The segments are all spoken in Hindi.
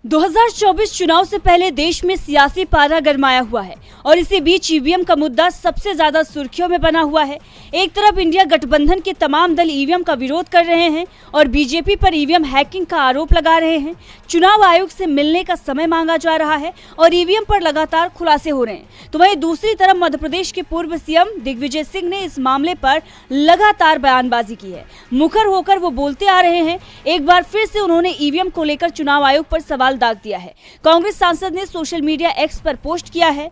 2024 चुनाव से पहले देश में सियासी पारा गरमाया हुआ है और इसी बीच ईवीएम का मुद्दा सबसे ज्यादा सुर्खियों में बना हुआ है। एक तरफ इंडिया गठबंधन के तमाम दल ईवीएम का विरोध कर रहे हैं और बीजेपी पर ईवीएम हैकिंग का आरोप लगा रहे हैं। चुनाव आयोग से मिलने का समय मांगा जा रहा है और ईवीएम पर लगातार खुलासे हो रहे हैं। तो वहीं दूसरी तरफ मध्य प्रदेश के पूर्व सीएम दिग्विजय सिंह ने इस मामले पर लगातार बयानबाजी की है। मुखर होकर वो बोलते आ रहे हैं। एक बार फिर से उन्होंने ईवीएम को लेकर चुनाव आयोग पर सवाल दाग दिया है। कांग्रेस सांसद ने सोशल मीडिया एक्स पर पोस्ट किया है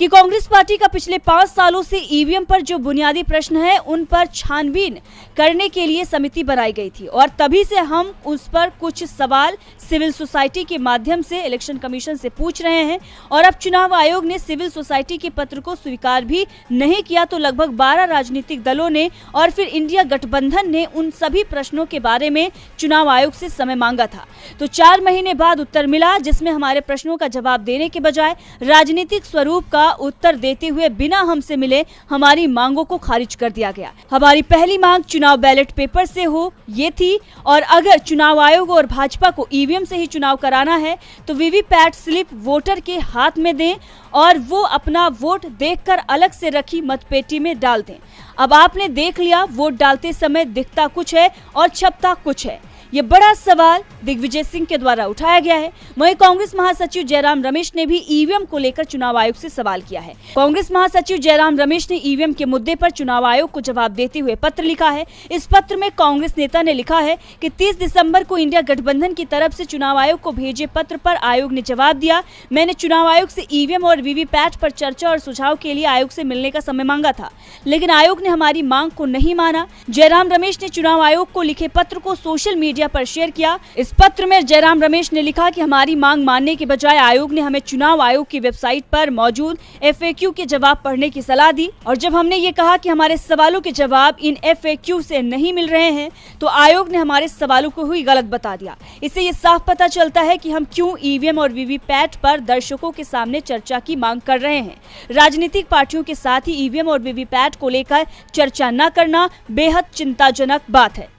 कि कांग्रेस पार्टी का पिछले 5 सालों से ईवीएम पर जो बुनियादी प्रश्न है उन पर छानबीन करने के लिए समिति बनाई गई थी और तभी से हम उस पर कुछ सवाल सिविल सोसाइटी के माध्यम से इलेक्शन कमीशन से पूछ रहे हैं और अब चुनाव आयोग ने सिविल सोसाइटी के पत्र को स्वीकार भी नहीं किया तो लगभग 12 राजनीतिक दलों ने और फिर इंडिया गठबंधन ने उन सभी प्रश्नों के बारे में चुनाव आयोग से समय मांगा था। तो 4 महीने बाद उत्तर मिला जिसमें हमारे प्रश्नों का जवाब देने के बजाय राजनीतिक स्वरूप का उत्तर देते हुए बिना हमसे मिले हमारी मांगों को खारिज कर दिया गया। हमारी पहली मांग चुनाव बैलेट पेपर से हो ये थी और अगर चुनाव आयोग और भाजपा को ईवीएम से ही चुनाव कराना है तो वीवीपैट स्लिप वोटर के हाथ में दें और वो अपना वोट देखकर अलग से रखी मतपेटी में डाल दें। अब आपने देख लिया वोट डालते समय दिखता कुछ है और छपता कुछ है। ये बड़ा सवाल दिग्विजय सिंह के द्वारा उठाया गया है। वहीं कांग्रेस महासचिव जयराम रमेश ने भी ईवीएम को लेकर चुनाव आयोग से सवाल किया है। कांग्रेस महासचिव जयराम रमेश ने ईवीएम के मुद्दे पर चुनाव आयोग को जवाब देते हुए पत्र लिखा है। इस पत्र में कांग्रेस नेता ने लिखा है कि 30 दिसंबर को इंडिया गठबंधन की तरफ से चुनाव आयोग को भेजे पत्र पर आयोग ने जवाब दिया। मैंने चुनाव आयोग से ईवीएम और वीवीपैट पर चर्चा और सुझाव के लिए आयोग से मिलने का समय मांगा था, लेकिन आयोग ने हमारी मांग को नहीं माना। जयराम रमेश ने चुनाव आयोग को लिखे पत्र को सोशल मीडिया पर शेयर किया। इस पत्र में जयराम रमेश ने लिखा कि हमारी मांग मानने के बजाय आयोग ने हमें चुनाव आयोग की वेबसाइट पर मौजूद FAQ के जवाब पढ़ने की सलाह दी और जब हमने ये कहा कि हमारे सवालों के जवाब इन FAQ से नहीं मिल रहे हैं तो आयोग ने हमारे सवालों को ही गलत बता दिया। इससे ये साफ पता चलता है कि हम क्यों ईवीएम और वीवीपैट पर दर्शकों के सामने चर्चा की मांग कर रहे हैं। राजनीतिक पार्टियों के साथ ही ईवीएम और वीवीपैट को लेकर चर्चा न करना बेहद चिंताजनक बात है।